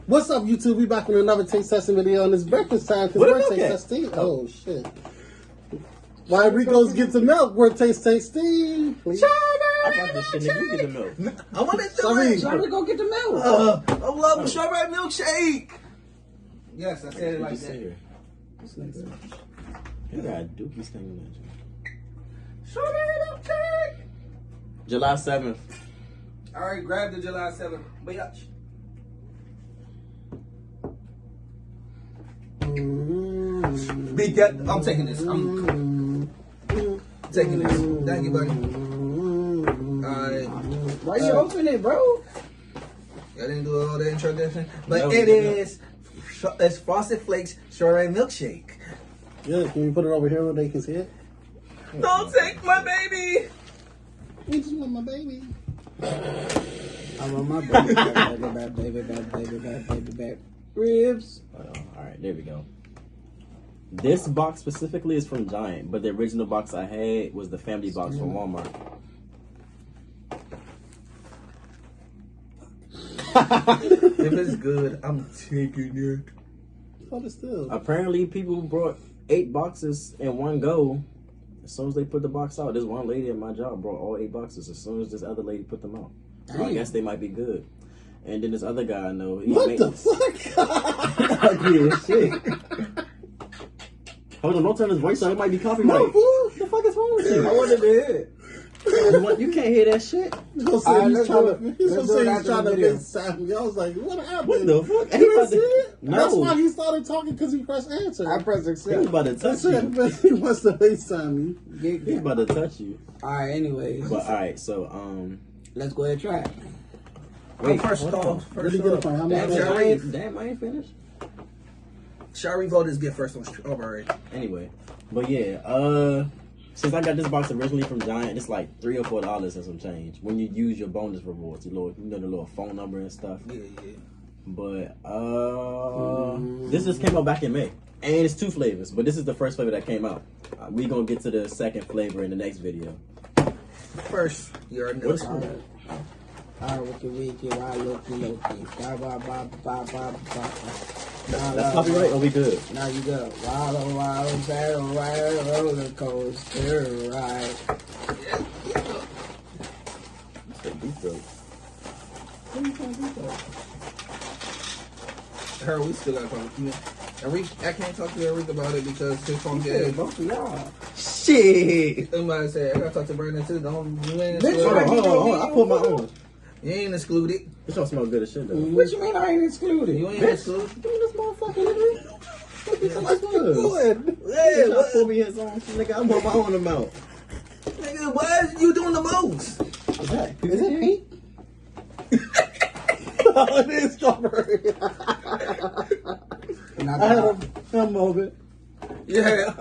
What's up, YouTube? We back with another taste testing video on this breakfast time because we're taste testing. Oh shit! Why Rico's get the milk? We're taste tasting. I got this shit, nigga. You get the milk. I want to do it. Strawberry, go get the milk. I love strawberry milkshake. Yes, I said it like that. You got dookies coming at you. Strawberry milkshake. July 7th. I already grabbed the July 7th. Bitch. Big gut. I'm taking this. I'm taking this. Thank you, buddy. Alright. Why you open it, bro? I didn't do all the introduction. But No, it's Frosted Flakes strawberry milkshake. Yeah, can you put it over here where they can see it? Don't take my baby. You just want my baby. I want my baby back. Ribs. Alright, there we go. This box specifically is from Giant, but the original box I had was the family box from Walmart. If it's good, I'm taking it. Hold it still. Apparently, people brought 8 boxes in one go. As soon as they put the box out, this one lady at my job brought all 8 boxes as soon as this other lady put them out. So I guess they might be good. And then this other guy I know, he What made the fuck? yeah, shit. Hold on, don't turn his voice on. It might be copyright. No, fool. What the fuck is wrong with you? I wanted to hear. You can't hear that shit. He's gonna say Alright, he's let's trying do to. it. He's Let's gonna do it say he's after trying the to video. FaceTime me. I was like, what happened? What the fuck? You didn't see it? No. That's why he started talking because he pressed answer. I pressed He was accept. about to touch That's it. you. But he wants to FaceTime me. He was about to touch you. Alright, anyways. But alright, so Let's go ahead and try it. wait, First hold on. off, Where did he get it from? How much? Damn, I ain't finished. Shari voters get first on strawberry. Anyway, but yeah, since I got this box originally from Giant, it's like $3 or $4 and some change when you use your bonus rewards, the little phone number and stuff. Yeah. But this just came out back in May, and it's 2 flavors. But this is the first flavor that came out. We gonna get to the second flavor in the next video. First, you're a What's nut. Alright, wiki, why Loki. That's copyright, or we good? Now you go. Wild, battle, roller coaster ride. Her, we still got talk to you. I can't talk to Eric about it because his phone Yeah, dead. both of y'all. Shit! Somebody said, I gotta talk to Brandon too. You ain't Bitch, excluded. Hold on. I put my own. You ain't excluded. This don't smell good as shit though. What you mean I ain't excluded? You ain't Bitch. excluded. Give me this motherfucker, nigga. What the fuck is this? Yeah, What? Pull me in some nigga. I want my own amount. Nigga, why is you doing the most? Is it pink? It is strawberry. I had a moment. Yeah.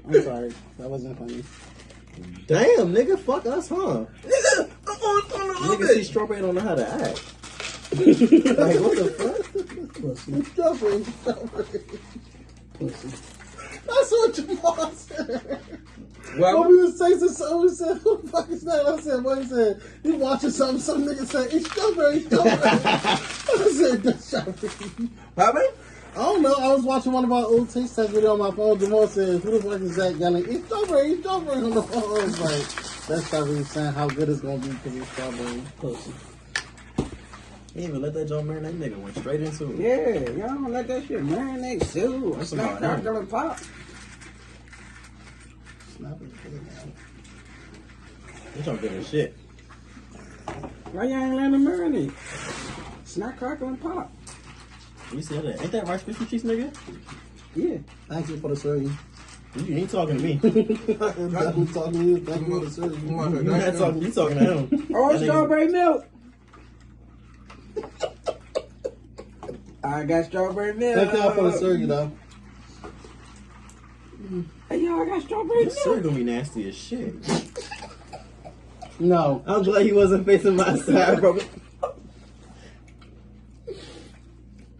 I'm sorry. That wasn't funny. Damn, nigga. Fuck us, huh? Nigga, I'm on a little Nigga see bit. strawberry don't know how to act. Like, what the fuck? Pussy. Strawberry. Pussy. That's what your mom said. Well, When we was tasting something, we said, who the fuck is that? I said, what he said? You watching something, some nigga said, it's strawberry. I said, that's strawberry. Papa? I don't know. I was watching one of our old taste test video on my phone. Jamal said, who the fuck is that? Got like, it's strawberry on the phone. I was like, that's strawberry saying how good it's going to be because it's strawberry. Pussy. He didn't even let that joint marinate. Nigga went straight into it. Yeah, y'all don't let that shit marinate too. It's not crackling pop. This joint good as shit. Why y'all ain't letting them marinate? It's not crackling pop. You said that. Ain't that Rice Krispie treats, nigga? Yeah. Thank you for the serving. You ain't talking to me. Thank you talking to you. Thank you for the serving. You not talking. You talking to him. Oh, That nigga- strawberry milk. I got strawberry milk. Thank y'all for the serving, though. Hey, y'all, I got strawberry This milk. cereal gonna be nasty as shit. No. I'm glad he wasn't facing my side, bro.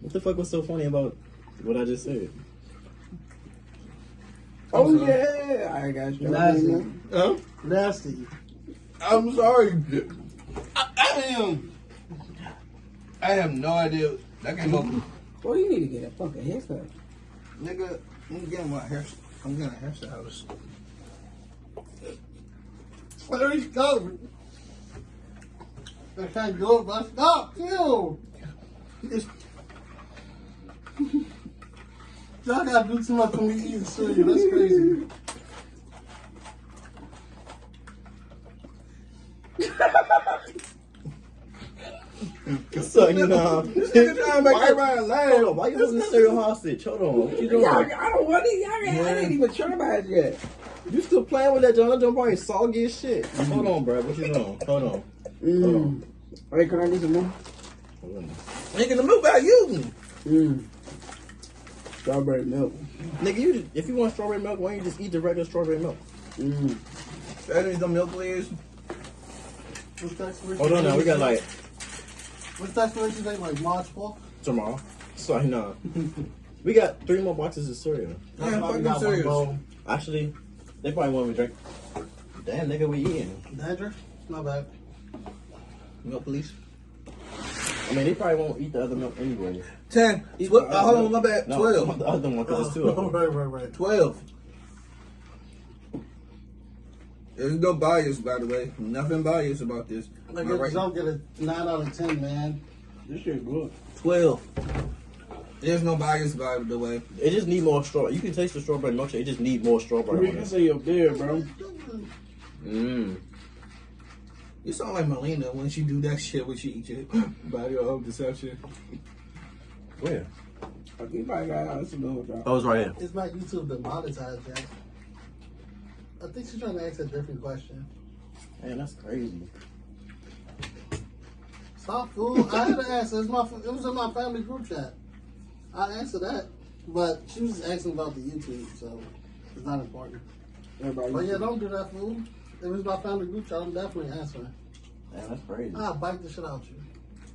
What the fuck was so funny about what I just said? Oh, yeah. I got strawberry milk. Nasty. Huh? Nasty. I'm sorry. I am. I have no idea. That can't go. Boy, you need to get a fucking haircut. Nigga, I'm getting my hair. I'm getting a hairstylist. Where he's going? I can't do it, but stop, ew. Y'all gotta do too much for me eating cereal. That's crazy. So, you know, This nigga trying to make everybody laugh. hold on, why you holding the cereal hostage? Hold on, what you doing? I don't want it. I ain't even tried yet. You still playing with that John? That John probably soggy as shit. Hold on, bro. What you doing? Hold on. Hold on. Hey, can I get some more? Hold on. Nigga, the milk got you. Strawberry milk. Nigga, if you want strawberry milk, why don't you just eat the regular strawberry milk? That is the milk leaves. What's that expiration? Hold on now, we got like What's that expiration date? Like March 4th? tomorrow. Sorry, no. We got 3 more boxes of cereal. Yeah, why we fucking got one serious. bowl. Actually, they probably want me to drink. Damn, nigga, we eating. Dandruff? Not bad. Milk, please. I mean, they probably won't eat the other milk anyway. 10. Hold on, my bad. No, 12. the other one, because it's 2 of them. Right. 12. There's no bias, by the way. Nothing biased about this. Like, Am I right? don't get a 9 out of 10, man. This shit good. 12. There's no bias, by the way. It just need more strawberry. You can taste the strawberry milkshake. It just need more strawberry You on can it. say your beard, bro. You sound like Melina when she do that shit when she eat your body or home deception. Where? I think I got some little drop. Oh, it's right here. It's my YouTube demonetized, Jack. I think she's trying to ask a different question. Man, that's crazy. Stop, fool. I had to answer. It was in my family group chat. I answered that. But she was just asking about the YouTube, so it's not important. Everybody. But yeah, don't do that, fool. If it was my family group chat, I'm definitely answering. Man, that's crazy. I'll bite the shit out you.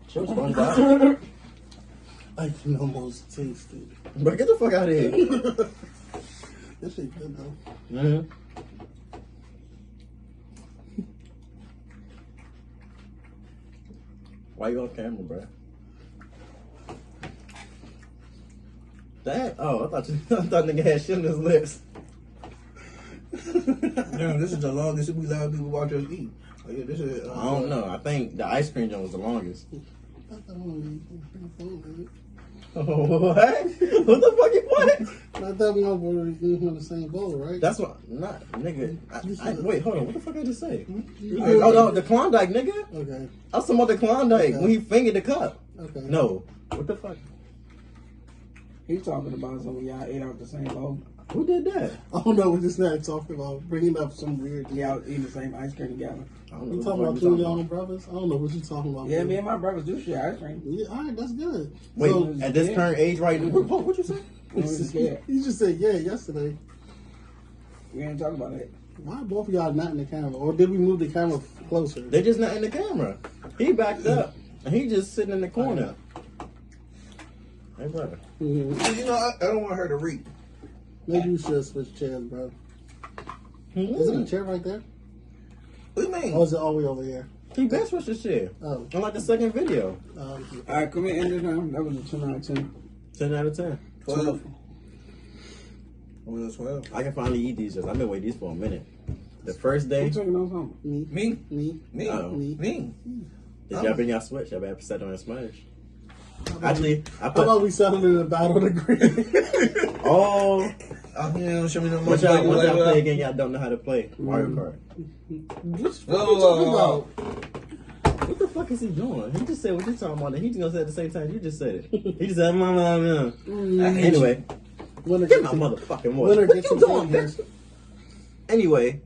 Chill, SpongeBob. I can almost taste it. But get the fuck out of here. This shit good, though. Mm-hmm. Why you on camera, bro? That? Oh, I thought nigga had shit in his lips. Damn, this is the longest we let people watch us eat. Oh, yeah, this is. I don't know. I think the ice cream joint was the longest. What? What the fuck you what? I thought we all were eating from the same bowl, right? That's what. Not nigga. Wait, hold on. What the fuck I just say? Oh no, the Klondike, nigga. Okay. I was talking about the Klondike when he fingered the cup. Okay. No. What the fuck? He's talking about some of y'all ate out the same bowl. Who did that? I don't know. We're just not talking about bringing up some weird. Y'all eating the same ice cream together. I don't know You what talking the about fuck two you of your talking own brothers? I don't know what you talking about. Yeah, bro. me and my brothers do share ice cream. Yeah, all right, that's good. Wait, So, at this current age right now, what you say? We just scared. you just said yeah yesterday. We ain't talking about it. Why both of y'all not in the camera? Or did we move the camera closer? They just not in the camera. He backed up and he just sitting in the corner. Hey brother. Mhm. You know, I don't want her to read. Maybe you should switch chairs, bro. Is it a chair right there? What do you mean? Or is it all the way over here? He best switched his shit. Oh. On like the second video. All right, come here, end this now. That was a 10 out of 10. 10 out of 10. 12. What was 12? I can finally eat these. I've been waiting these for a minute. The first day, I'm taking on something. Me? Me? Me? Me? Oh. Me? did y'all bring y'all switch? Y'all better set on a smash. Actually, I How put. about we settle in a battle degree? Oh, Oh, yeah, show me the what y'all play again? Y'all don't know how to play Mario Kart. What you talking about? What the fuck is he doing? He just said what you talking about, and he just gonna say it at the same time you just said it. He just said, "Mama." Anyway, Winner get gets my you. motherfucking voice. Winner What gets you you doing, points. bitch? Anyway,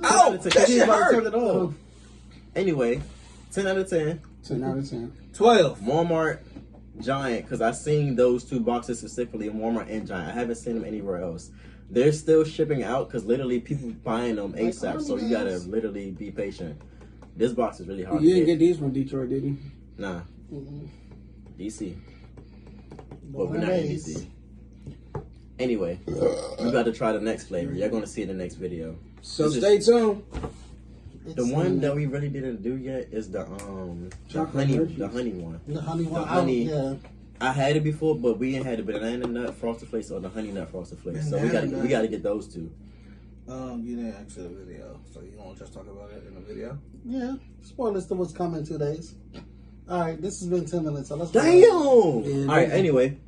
Ow! That shit hurt! it off. Anyway, 10 out of 10. 10 out of 10. 12. Walmart, Giant, because I seen those 2 boxes specifically in Walmart and Giant. I haven't seen them anywhere else. They're still shipping out because literally people buying them ASAP, so you gotta literally be patient. This box is really hard You to didn't get. get these from Detroit, did you? Nah, Mm-mm. DC. But Born we're not in raised. DC. Anyway, we got to try the next flavor. You're gonna see it in the next video. So This stay tuned. The one that we really didn't do yet is the honey one. The honey one. The honey. Yeah. I had it before, but we ain't had the banana nut frosted flakes or the honey nut frosted flakes. So we gotta get those two. You didn't actually the video, so you want to just talk about it in the video? Yeah. Spoilers to what's coming in 2 days. All right, this has been 10 minutes. So let's Damn. go. All right. Anyway,